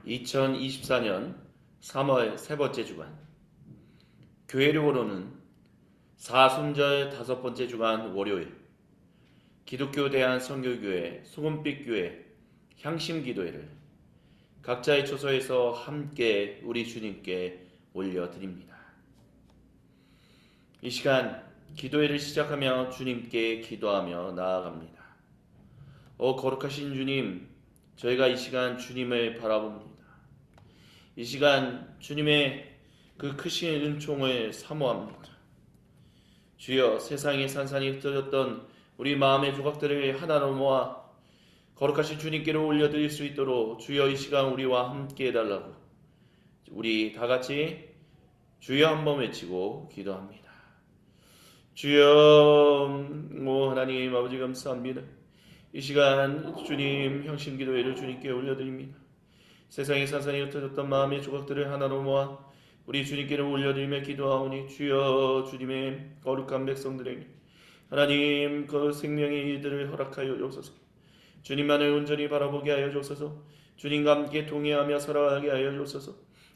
2024년 3월 세 번째 주간, 교회력으로는 사순절 다섯 번째 주간 월요일, 기독교 대한선교교회, 소금빛교회, 향심기도회를 각자의 초소에서 함께 우리 주님께 올려드립니다. 이 시간 기도회를 시작하며 주님께 기도하며 나아갑니다. 거룩하신 주님, 저희가 이 시간 주님을 바라봅니다. 이 시간 주님의 그 크신 은총을 사모합니다. 주여, 세상에 산산이 흩어졌던 우리 마음의 조각들을 하나로 모아 거룩하신 주님께로 올려드릴 수 있도록 주여 이 시간 우리와 함께 해달라고 우리 다같이 주여 한번 외치고 기도합니다. 주여, 하나님 아버지 감사합니다. 이 시간 주님 향심기도회를 주님께 올려드립니다. 세상에 산산이 흩어졌던 마음의 조각들을 하나로 모아 우리 주님께로 올려드리며 기도하오니 주여, 주님의 거룩한 백성들에게 하나님 그 생명의 일들을 허락하여 주옵소서. 주님만을 온전히 바라보게 하여 주옵소서. 주님과 함께 동의하며 살아가게 하여 주옵소서.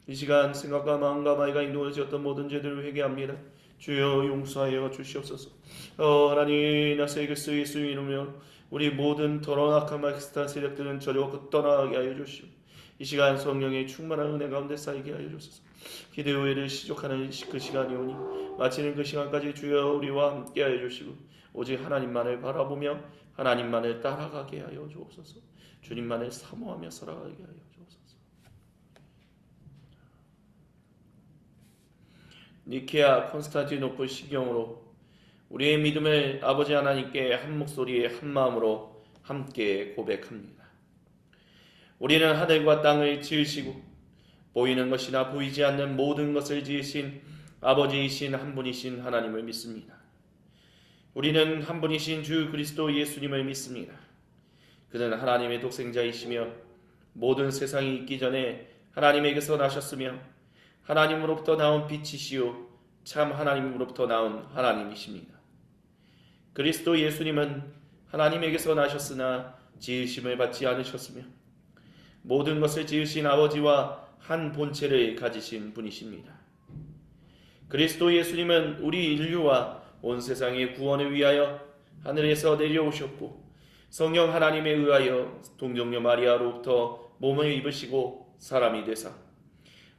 이 시간 생각과 마음과 말과 인도를 지었던 모든 죄들을 회개합니다. 주여 용서하여 주시옵소서. 하나님 나세 그리스도 예수 이름으로 우리 모든 더러운 악한 마귀스탄 세력들은 저리고 떠나게 하여 주시오. 이 시간 성령의 충만한 은혜 가운데 쌓이게 하여 주소서. 기도회를 시작하는 그 시간이 오니 마치는 그 시간까지 주여 우리와 함께 하여 주시고 오직 하나님만을 바라보며 하나님만을 따라가게 하여 주옵소서. 주님만을 사모하며 살아가게 하여 주옵소서. 니케아 콘스탄티노플 시경으로 우리의 믿음을 아버지 하나님께 한 목소리에 한 마음으로 함께 고백합니다. 우리는 하늘과 땅을 지으시고 보이는 것이나 보이지 않는 모든 것을 지으신 아버지이신 한 분이신 하나님을 믿습니다. 우리는 한 분이신 주 그리스도 예수님을 믿습니다. 그는 하나님의 독생자이시며 모든 세상이 있기 전에 하나님에게서 나셨으며 하나님으로부터 나온 빛이시요 참 하나님으로부터 나온 하나님이십니다. 그리스도 예수님은 하나님에게서 나셨으나 지으심을 받지 않으셨으며 모든 것을 지으신 아버지와 한 본체를 가지신 분이십니다. 그리스도 예수님은 우리 인류와 온 세상의 구원을 위하여 하늘에서 내려오셨고 성령 하나님에 의하여 동정녀 마리아로부터 몸을 입으시고 사람이 되사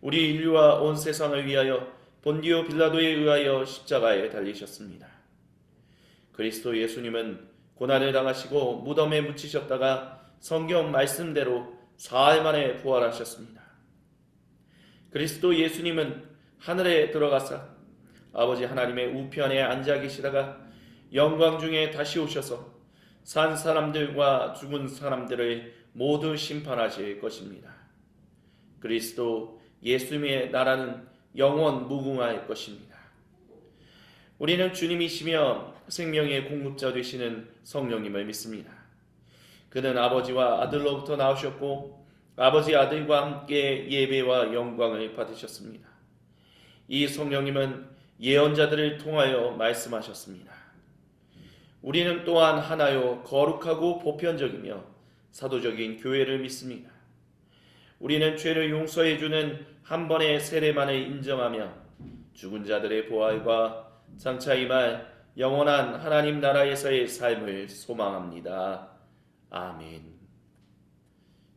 우리 인류와 온 세상을 위하여 본디오 빌라도에 의하여 십자가에 달리셨습니다. 그리스도 예수님은 고난을 당하시고 무덤에 묻히셨다가 성경 말씀대로 사흘 만에 부활하셨습니다. 그리스도 예수님은 하늘에 들어가사 아버지 하나님의 우편에 앉아 계시다가 영광 중에 다시 오셔서 산 사람들과 죽은 사람들을 모두 심판하실 것입니다. 그리스도 예수님의 나라는 영원 무궁할 것입니다. 우리는 주님이시며 생명의 공급자 되시는 성령님을 믿습니다. 그는 아버지와 아들로부터 나오셨고 아버지 아들과 함께 예배와 영광을 받으셨습니다. 이 성령님은 예언자들을 통하여 말씀하셨습니다. 우리는 또한 하나요 거룩하고 보편적이며 사도적인 교회를 믿습니다. 우리는 죄를 용서해 주는 한 번의 세례만을 인정하며 죽은 자들의 부활과 장차 임할 영원한 하나님 나라에서의 삶을 소망합니다. 아멘.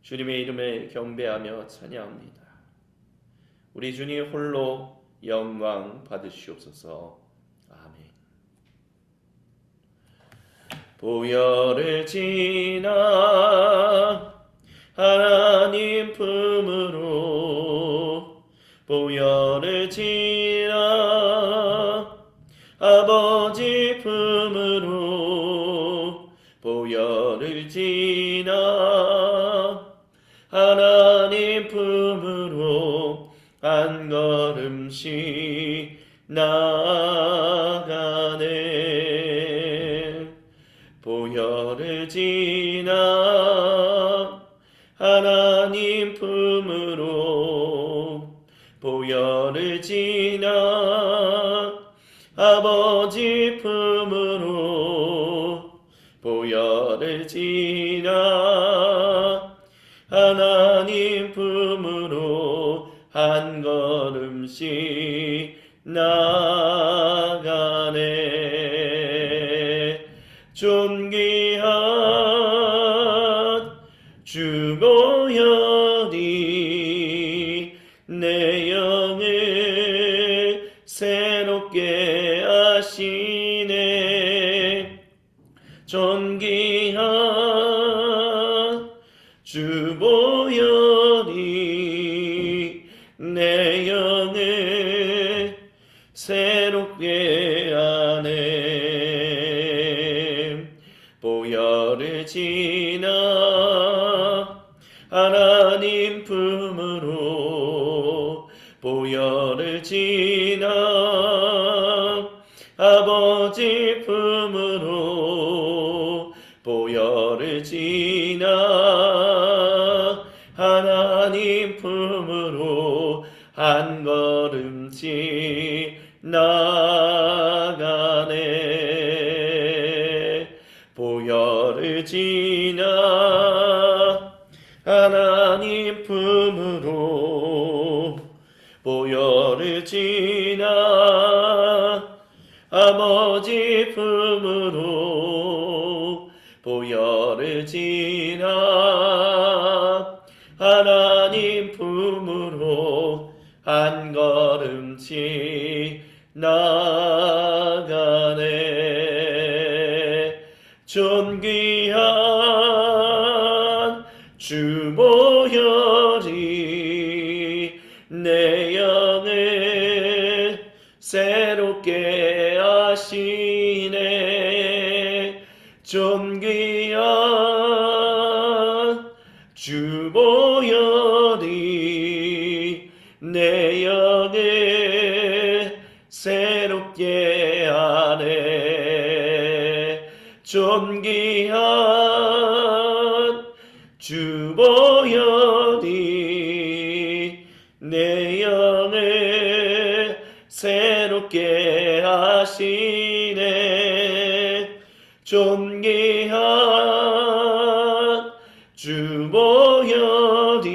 주님의 이름을 경배하며 찬양합니다. 우리 주님 홀로 영광 받으시옵소서. 아멘. 보혈을 지나 하나님 품으로 보혈을 지나 아버지 품으로 보혈을 지나 하나님 품으로 한 걸음씩 나아가네. 보혈을 지나 하나님 품으로 보혈을 지나 아버지 품으로 보혈을 지나 하나님 품으로 한 걸음씩 나가네. 존귀한 주 보혈이 내 영을 새롭게 하시네. 존귀한 주 보혈이 내 영을 새롭게 하네. 보혈을 지나 하나님 품으로, 보혈을 지나 아버지 품으로, 보혈을 지나 하나님 품으로 한 걸음씩 나가네. 보혈을 지나 하나님 품으로, 보혈을 지나 아버지 품으로, 보혈을 지나 하나님 품으로 한 걸음씩 나가네. 존귀한 주 보혈이 내 영을 새롭게 하시네. 존귀한 주 보혈이 내 영을 새롭게 하네. 존귀한 주 보혈이 내 영을 새롭게 하시네. 존귀한 주 보혈이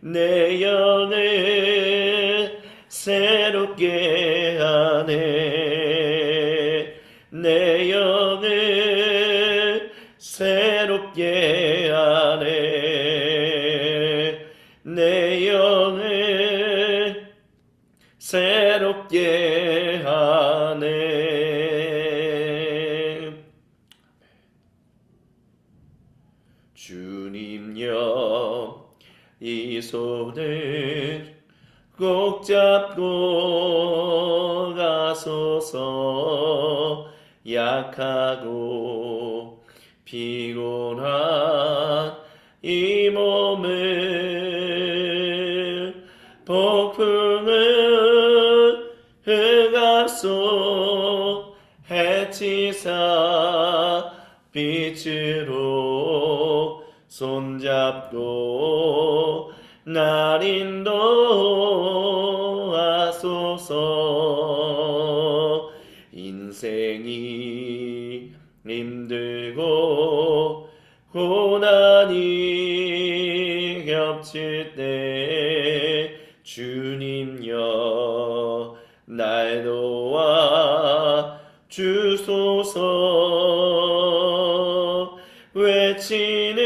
내 영을 새롭게 하네. 내 영을 새롭게 하네. 내 영을 새롭게 하네. 주님여, 이 손을 꼭 잡고 가소서. 약하고 피곤한 이 몸을 폭풍을 흑암속 해치사 빛으로 손잡고 날 인도하소서. 인생이 힘들고 고난이 겹칠 때 주님여, 날 도와 주소서. 외치는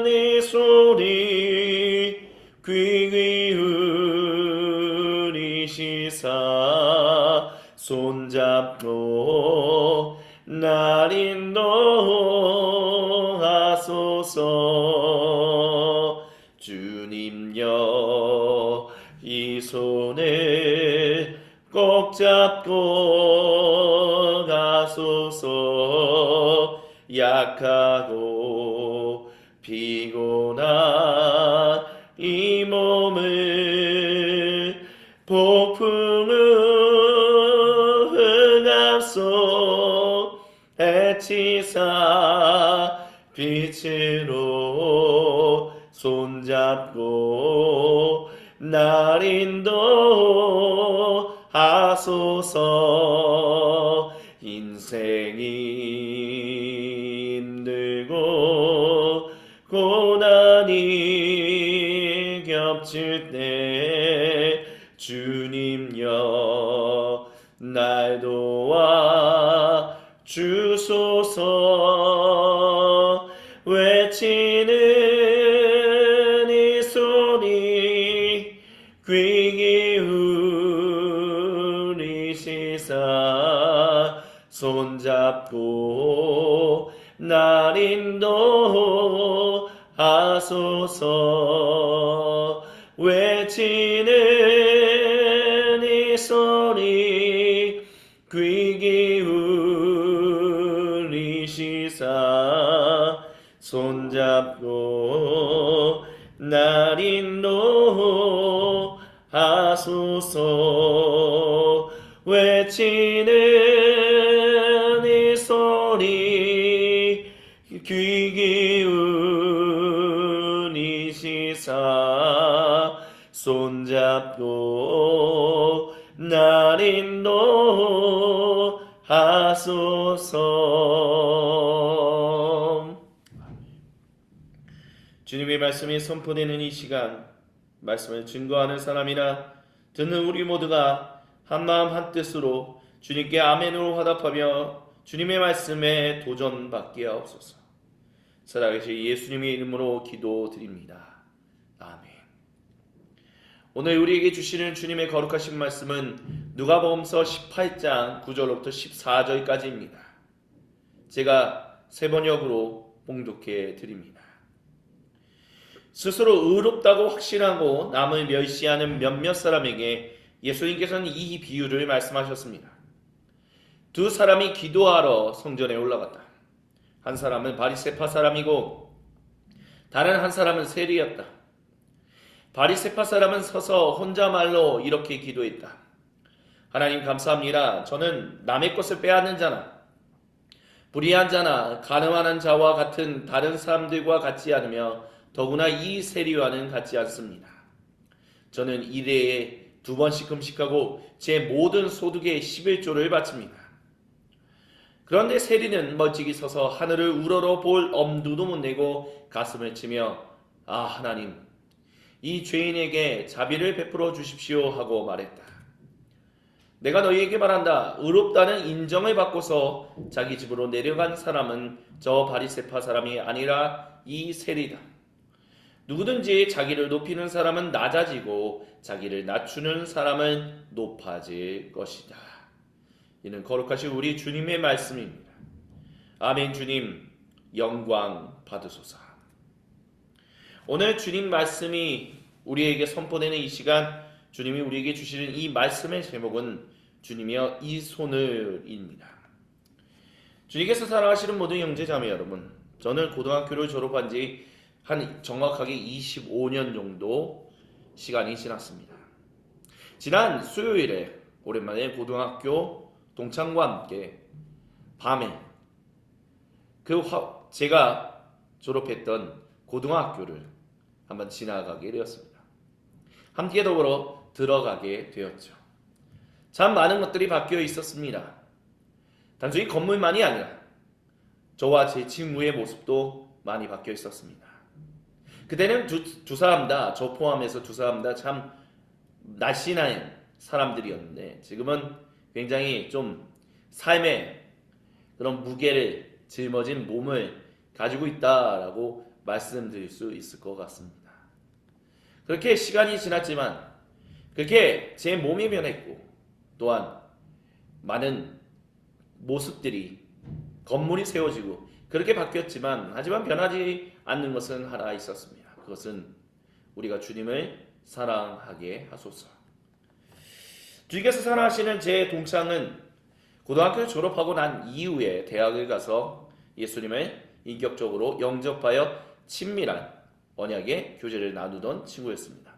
이 소리 귀 기울이시사 손잡고 날 인도하소서. 주님여, 이 손을 꼭 잡고 가소서. 약하고 피곤한 이 몸을 폭풍을 흑암속 해치사 빛으로 손잡고 날 인도하소서. 인생이 힘들고 고난이 겹칠 때 주님여 날 도와 주소서. 외치는 이 소리 귀 기울이시사 손잡고 날 인도하소서. 외치는 이 소리 귀 기울이시사 손잡고 날 인도하소서. 외치는 이 소리 귀 기울이시사 손잡고 날 인도하소서. 주님의 말씀이 선포되는 이 시간, 말씀을 증거하는 사람이나 듣는 우리 모두가 한마음 한뜻으로 주님께 아멘으로 화답하며 주님의 말씀에 도전받게 하옵소서. 살아계신 예수님의 이름으로 기도드립니다. 아멘. 오늘 우리에게 주시는 주님의 거룩하신 말씀은 누가복음서 18장 9절로부터 14절까지입니다. 제가 세 번역으로 봉독해 드립니다. 스스로 의롭다고 확신하고 남을 멸시하는 몇몇 사람에게 예수님께서는 이 비유를 말씀하셨습니다. 두 사람이 기도하러 성전에 올라갔다. 한 사람은 바리새파 사람이고 다른 한 사람은 세리였다. 바리새파 사람은 서서 혼자 말로 이렇게 기도했다. 하나님 감사합니다. 저는 남의 것을 빼앗는 자나 불의한 자나 가늠하는 자와 같은 다른 사람들과 같지 않으며 더구나 이 세리와는 같지 않습니다. 저는 일해에 2번씩 금식하고 제 모든 소득의 11조를 바칩니다. 그런데 세리는 멀찍이 서서 하늘을 우러러 볼 엄두도 못 내고 가슴을 치며 아 하나님 이 죄인에게 자비를 베풀어 주십시오 하고 말했다. 내가 너희에게 말한다. 의롭다는 인정을 받고서 자기 집으로 내려간 사람은 저 바리새파 사람이 아니라 이 세리다. 누구든지 자기를 높이는 사람은 낮아지고 자기를 낮추는 사람은 높아질 것이다. 이는 거룩하신 우리 주님의 말씀입니다. 아멘. 주님 영광 받으소서. 오늘 주님 말씀이 우리에게 선포되는 이 시간 주님이 우리에게 주시는 이 말씀의 제목은 주님이여 이 손을입니다. 주님께서 사랑하시는 모든 형제자매 여러분, 저는 고등학교를 졸업한 지 한 정확하게 25년 정도 시간이 지났습니다. 지난 수요일에 오랜만에 고등학교 동창과 함께 밤에 제가 졸업했던 고등학교를 한번 지나가게 되었습니다. 함께 더불어 들어가게 되었죠. 참 많은 것들이 바뀌어 있었습니다. 단순히 건물만이 아니라 저와 제 친구의 모습도 많이 바뀌어 있었습니다. 그때는 두 사람 다, 저 포함해서 두 사람 다 참 날씬한 사람들이었는데 지금은 굉장히 좀 삶의 그런 무게를 짊어진 몸을 가지고 있다라고 말씀드릴 수 있을 것 같습니다. 그렇게 시간이 지났지만 그렇게 제 몸이 변했고 또한 많은 모습들이 건물이 세워지고 그렇게 바뀌었지만 하지만 변하지 않는 것은 하나 있었습니다. 그것은 우리가 주님을 사랑하게 하소서. 주님께서 사랑하시는 제 동창은 고등학교 졸업하고 난 이후에 대학을 가서 예수님을 인격적으로 영접하여 친밀한 언약의 교제를 나누던 친구였습니다.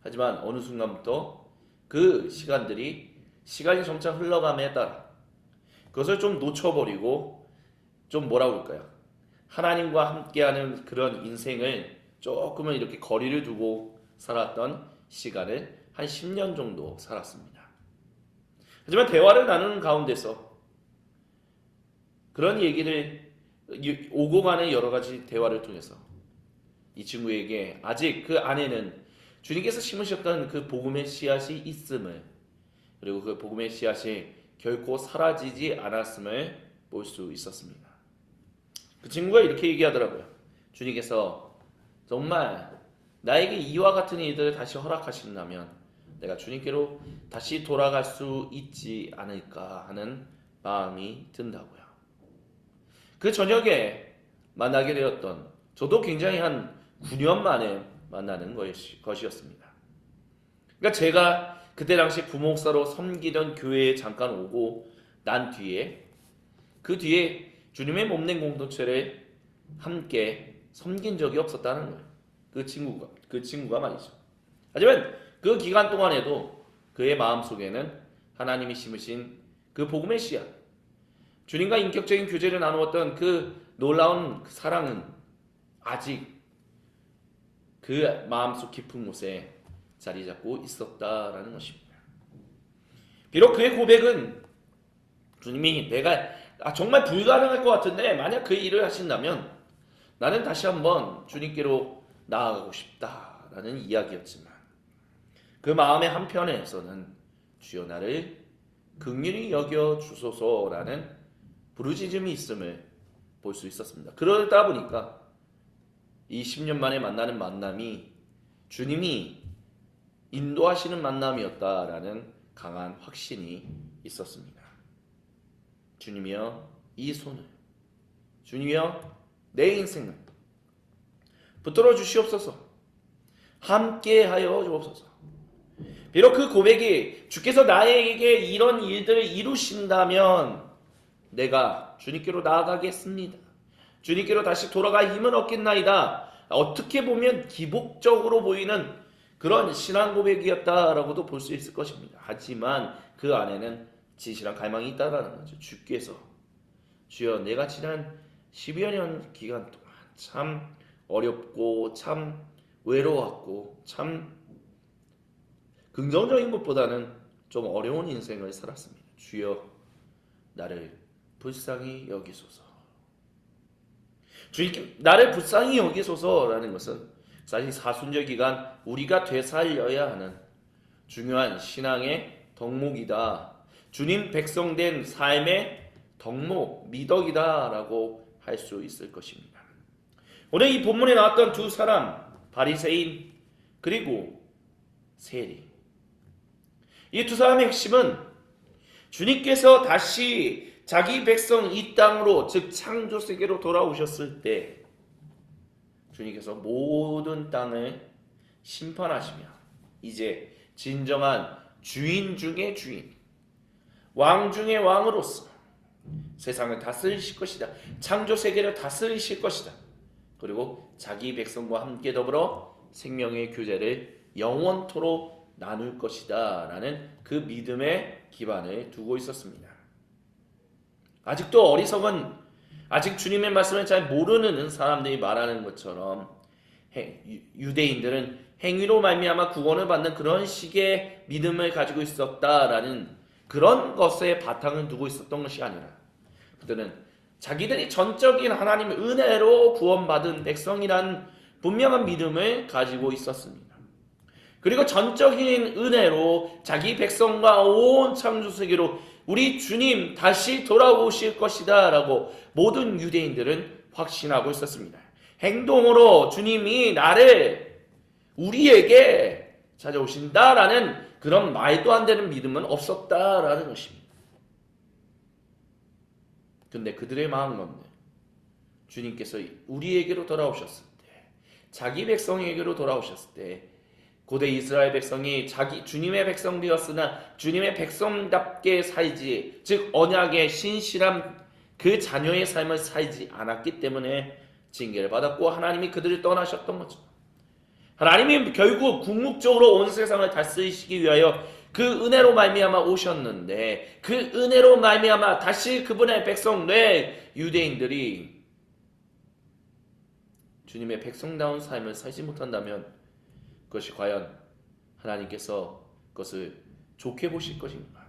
하지만 어느 순간부터 그 시간이 점차 흘러감에 따라 그것을 좀 놓쳐버리고 좀 뭐라고 할까요? 하나님과 함께하는 그런 인생을 조금은 이렇게 거리를 두고 살았던 시간을 한 10년 정도 살았습니다. 하지만 대화를 나누는 가운데서 그런 얘기를 오고 가는 여러 가지 대화를 통해서 이 친구에게 아직 그 안에는 주님께서 심으셨던 그 복음의 씨앗이 있음을, 그리고 그 복음의 씨앗이 결코 사라지지 않았음을 볼 수 있었습니다. 그 친구가 이렇게 얘기하더라고요. 주님께서 정말 나에게 이와 같은 일들을 다시 허락하신다면 내가 주님께로 다시 돌아갈 수 있지 않을까 하는 마음이 든다고요. 그 저녁에 만나게 되었던, 저도 굉장히 한 9년 만에 만나는 것이었습니다. 그러니까 제가 그때 당시 부목사로 섬기던 교회에 잠깐 오고 난 뒤에, 그 뒤에 주님의 몸된 공동체를 함께 섬긴 적이 없었다는 거예요. 그 친구가 말이죠. 하지만 그 기간 동안에도 그의 마음속에는 하나님이 심으신 그 복음의 씨앗, 주님과 인격적인 교제를 나누었던 그 놀라운 사랑은 아직 그 마음속 깊은 곳에 자리 잡고 있었다라는 것입니다. 비록 그의 고백은 주님이 내가 정말 불가능할 것 같은데 만약 그 일을 하신다면 나는 다시 한번 주님께로 나아가고 싶다라는 이야기였지만, 그 마음의 한편에서는 주여 나를 긍휼히 여겨 주소서라는 부르짖음이 있음을 볼 수 있었습니다. 그러다 보니까 이 10년 만에 만나는 만남이 주님이 인도하시는 만남이었다라는 강한 확신이 있었습니다. 주님이여 이 손을, 주님이여 내 인생을 붙들어 주시옵소서, 함께하여 주옵소서. 비록 그 고백이 주께서 나에게 이런 일들을 이루신다면 내가 주님께로 나아가겠습니다, 주님께로 다시 돌아갈 힘을 얻겠나이다, 어떻게 보면 기복적으로 보이는 그런 신앙 고백이었다라고도 볼 수 있을 것입니다. 하지만 그 안에는 진실한 갈망이 있다라는 거죠. 주께서 주여 내가 지난 10여 년 기간 동안 참 어렵고 참 외로웠고 참 긍정적인 것보다는 좀 어려운 인생을 살았습니다. 주여 나를 불쌍히 여기소서. 주님께 나를 불쌍히 여기소서라는 것은 사실 사순절 기간 우리가 되살려야 하는 중요한 신앙의 덕목이다, 주님 백성된 삶의 덕목, 미덕이다라고 할 수 있을 것입니다. 오늘 이 본문에 나왔던 두 사람, 바리새인 그리고 세리, 이 두 사람의 핵심은 주님께서 다시 자기 백성 이 땅으로, 즉 창조 세계로 돌아오셨을 때 주님께서 모든 땅을 심판하시며 이제 진정한 주인 중의 주인, 왕 중의 왕으로서 세상을 다스리실 것이다, 창조 세계를 다스리실 것이다, 그리고 자기 백성과 함께 더불어 생명의 교제를 영원토록 나눌 것이다 라는 그 믿음의 기반을 두고 있었습니다. 아직도 어리석은, 아직 주님의 말씀을 잘 모르는 사람들이 말하는 것처럼 유대인들은 행위로 말미암아 구원을 받는 그런 식의 믿음을 가지고 있었다라는 그런 것에 바탕을 두고 있었던 것이 아니라, 그들은 자기들이 전적인 하나님의 은혜로 구원받은 백성이란 분명한 믿음을 가지고 있었습니다. 그리고 전적인 은혜로 자기 백성과 온 창조세계로 우리 주님 다시 돌아오실 것이다 라고 모든 유대인들은 확신하고 있었습니다. 행동으로 주님이 우리에게 찾아오신다라는 그런 말도 안 되는 믿음은 없었다라는 것입니다. 근데 그들의 마음 가운데 주님께서 우리에게로 돌아오셨을 때, 자기 백성에게로 돌아오셨을 때, 고대 이스라엘 백성이 주님의 백성 되었으나 주님의 백성답게 살지, 즉 언약의 신실한 그 자녀의 삶을 살지 않았기 때문에 징계를 받았고 하나님이 그들을 떠나셨던 거죠. 하나님이 결국 궁극적으로 온 세상을 다스리시기 위하여 그 은혜로 말미암아 오셨는데, 그 은혜로 말미암아 다시 그분의 백성 유대인들이 주님의 백성다운 삶을 살지 못한다면 그것이 과연 하나님께서 그것을 좋게 보실 것인가?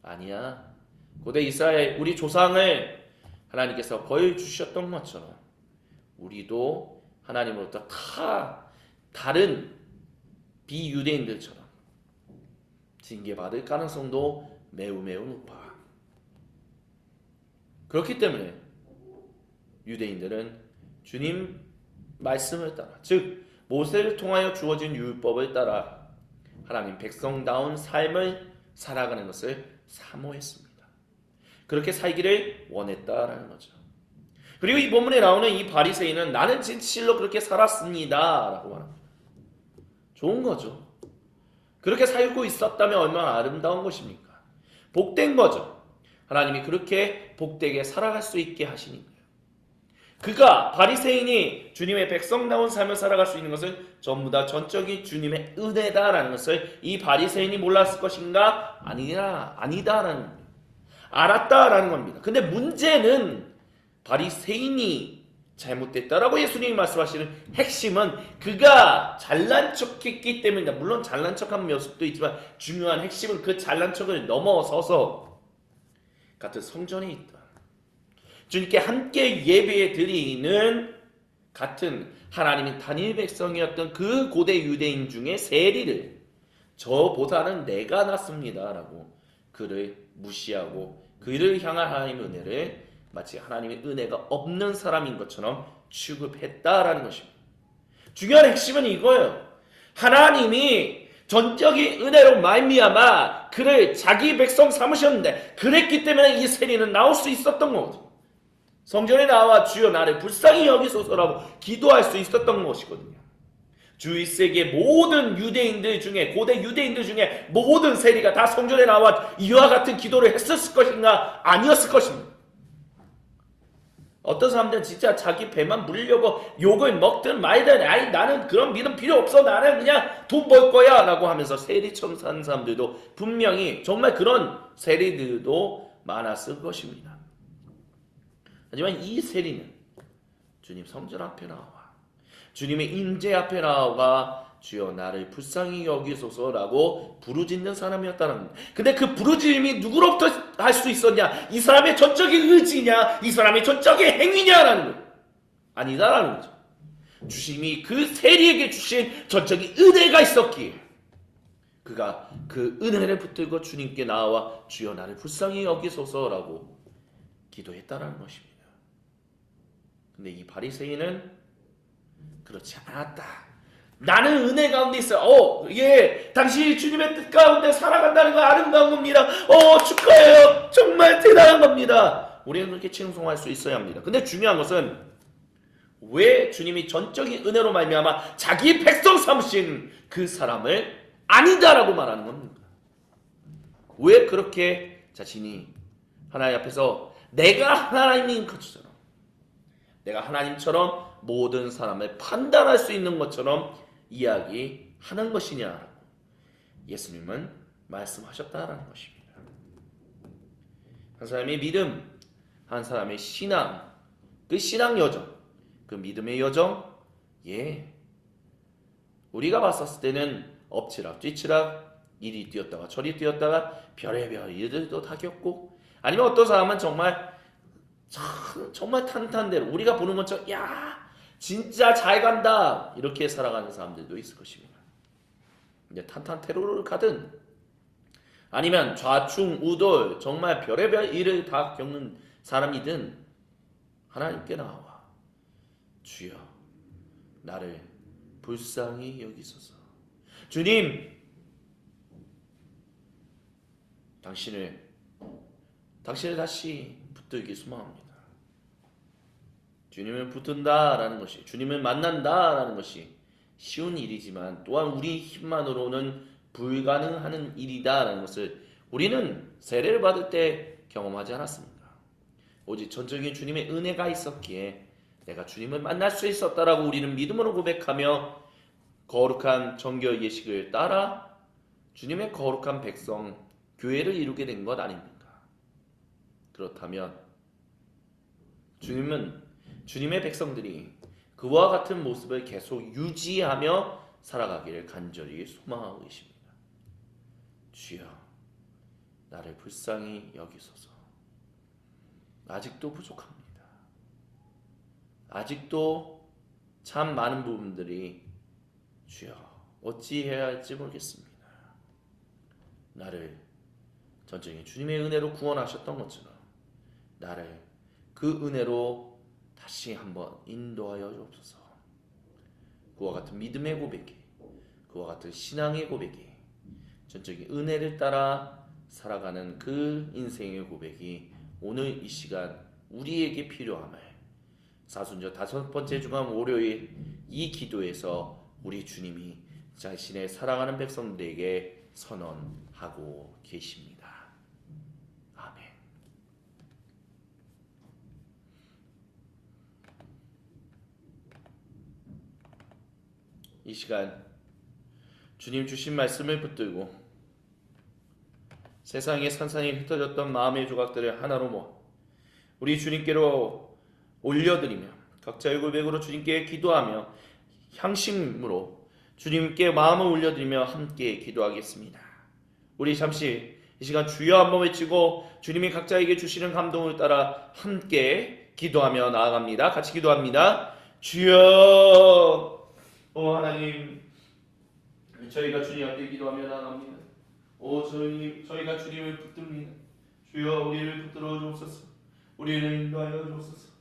아니야. 고대 이스라엘 우리 조상을 하나님께서 벌 주셨던 것처럼 우리도 하나님으로부터 다른 비유대인들처럼 징계받을 가능성도 매우 높아. 그렇기 때문에 유대인들은 주님 말씀을 따라, 즉 모세를 통하여 주어진 율법을 따라 하나님 백성다운 삶을 살아가는 것을 사모했습니다. 그렇게 살기를 원했다라는 거죠. 그리고 이 본문에 나오는 이 바리새인은 나는 진실로 그렇게 살았습니다 라고 말합니다. 좋은 거죠. 그렇게 살고 있었다면 얼마나 아름다운 것입니까? 복된 거죠. 하나님이 그렇게 복되게 살아갈 수 있게 하시니까요. 그가 바리새인이 주님의 백성다운 삶을 살아갈 수 있는 것은 전부 다 전적인 주님의 은혜다라는 것을 이 바리새인이 몰랐을 것인가? 아니다라는 겁니다. 알았다라는 겁니다. 근데 문제는 바리새인이 잘못됐다라고 예수님이 말씀하시는 핵심은 그가 잘난 척했기 때문이다. 물론 잘난 척한 모습도 있지만 중요한 핵심은 그 잘난 척을 넘어서서 같은 성전에 있다. 주님께 함께 예배 드리는 같은 하나님의 단일 백성이었던 그 고대 유대인 중에 세리를 저보다는 내가 낫습니다 라고 그를 무시하고 그를 향한 하나님의 은혜를 마치 하나님의 은혜가 없는 사람인 것처럼 취급했다라는 것입니다. 중요한 핵심은 이거예요. 하나님이 전적인 은혜로 말미암아 그를 자기 백성 삼으셨는데 그랬기 때문에 이 세리는 나올 수 있었던 거거든요. 성전에 나와 주여 나를 불쌍히 여기소서라고 기도할 수 있었던 것이거든요. 주 1세기의 모든 유대인들 중에 고대 유대인들 중에 모든 세리가 다 성전에 나와 이와 같은 기도를 했었을 것인가? 아니었을 것입니다. 어떤 사람들은 진짜 자기 배만 물려고 욕을 먹든 말든 아이 나는 그런 믿음 필요 없어 나는 그냥 돈 벌 거야 라고 하면서 세리처럼 사는 사람들도 분명히 정말 그런 세리들도 많았을 것입니다. 하지만 이 세리는 주님 성전 앞에 나와 주님의 임재 앞에 나와 주여 나를 불쌍히 여기소서라고 부르짖는 사람이었다는 겁니다. 근데 그 부르짖음이 누구로부터 할 수 있었냐? 이 사람의 전적인 의지냐? 이 사람의 전적인 행위냐라는 거예요. 아니다라는 거죠. 주님이 그 세리에게 주신 전적인 은혜가 있었기에 그가 그 은혜를 붙들고 주님께 나와 주여 나를 불쌍히 여기소서라고 기도했다라는 것입니다. 근데 이 바리새인은 그렇지 않았다. 나는 은혜 가운데 있어요. 예, 당신이 주님의 뜻 가운데 살아간다는 거 아름다운 겁니다. 축하해요. 정말 대단한 겁니다. 우리는 그렇게 칭송할 수 있어야 합니다. 근데 중요한 것은 왜 주님이 전적인 은혜로 말미암아 자기 백성 삼으신 그 사람을 아니다라고 말하는 겁니까? 왜 그렇게 자신이 하나님 앞에서 내가 하나님인 것처럼 내가 하나님처럼 모든 사람을 판단할 수 있는 것처럼 이야기하는 것이냐라고 예수님은 말씀하셨다라는 것입니다. 한 사람의 믿음, 한 사람의 신앙, 그 신앙 여정, 그 믿음의 여정, 우리가 봤었을 때는 엎치락 뒤치락 이리 뛰었다가 저리 뛰었다가 별의별 일들도 다 겪고 아니면 어떤 사람은 정말 탄탄대로 우리가 보는 것처럼 진짜 잘 간다 이렇게 살아가는 사람들도 있을 것입니다. 이제 탄탄테로를 가든 아니면 좌충우돌 정말 별의별 일을 다 겪는 사람이든 하나님께 나와 주여 나를 불쌍히 여기소서. 주님 당신을 다시 붙들기 소망합니다. 주님을 붙든다라는 것이 주님을 만난다라는 것이 쉬운 일이지만 또한 우리 힘만으로는 불가능한 일이다라는 것을 우리는 세례를 받을 때 경험하지 않았습니까? 오직 전적인 주님의 은혜가 있었기에 내가 주님을 만날 수 있었다라고 우리는 믿음으로 고백하며 거룩한 정결 예식을 따라 주님의 거룩한 백성 교회를 이루게 된 것 아닙니까? 그렇다면 주님은 주님의 백성들이 그와 같은 모습을 계속 유지하며 살아가기를 간절히 소망하고 계십니다. 주여 나를 불쌍히 여기소서. 아직도 부족합니다. 아직도 참 많은 부분들이 주여 어찌해야 할지 모르겠습니다. 나를 전적인 주님의 은혜로 구원하셨던 것처럼 나를 그 은혜로 다시 한번 인도하여 주옵소서. 그와 같은 믿음의 고백이, 그와 같은 신앙의 고백이, 전적인 은혜를 따라 살아가는 그 인생의 고백이 오늘 이 시간 우리에게 필요함을 사순절 5번째 주간 월요일 이 기도에서 우리 주님이 자신의 사랑하는 백성들에게 선언하고 계십니다. 아멘. 이 시간 주님 주신 말씀을 붙들고 세상에 산산이 흩어졌던 마음의 조각들을 하나로 모아 우리 주님께로 올려드리며 각자의 고백으로 주님께 기도하며 향심으로 주님께 마음을 올려드리며 함께 기도하겠습니다. 우리 잠시 이 시간 주여 한번 외치고 주님이 각자에게 주시는 감동을 따라 함께 기도하며 나아갑니다. 같이 기도합니다. 주여, 오 하나님, 저희가 주님 앞에 기도하며 나아갑니다. 오 주님, 저희가 주님을 붙듭니다. 주여 우리를 붙들어 주옵소서. 우리를 인도하여 주옵소서.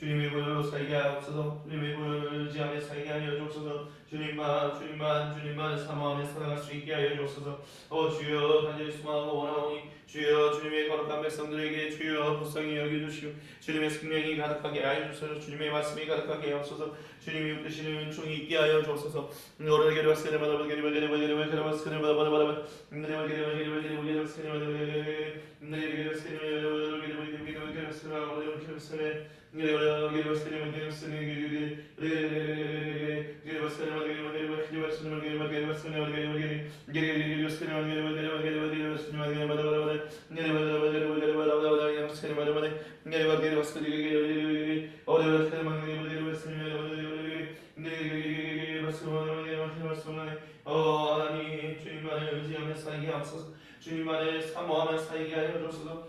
주님의 보혈로 살게 하옵소서. 주님의 보혈을 의지하며 살게 하여 주옵소서. 주님만 사모하며 살아갈 수 있게 하여 주옵소서. 주여 간절히 수고하고 원하오니 주여 주님의 거룩한 백성들에게 주여 불쌍히 여겨주시고 주님의 생명이 가득하게 하여 주옵소서. 주님의 말씀이 가득하게 하옵소서. 주님이 웃으시는 은총이 있게 하여 주옵소서. 하나님 주님만을 의지하며 살게 하옵소서. 주님만을 사모하며 살게 하여 주옵소서.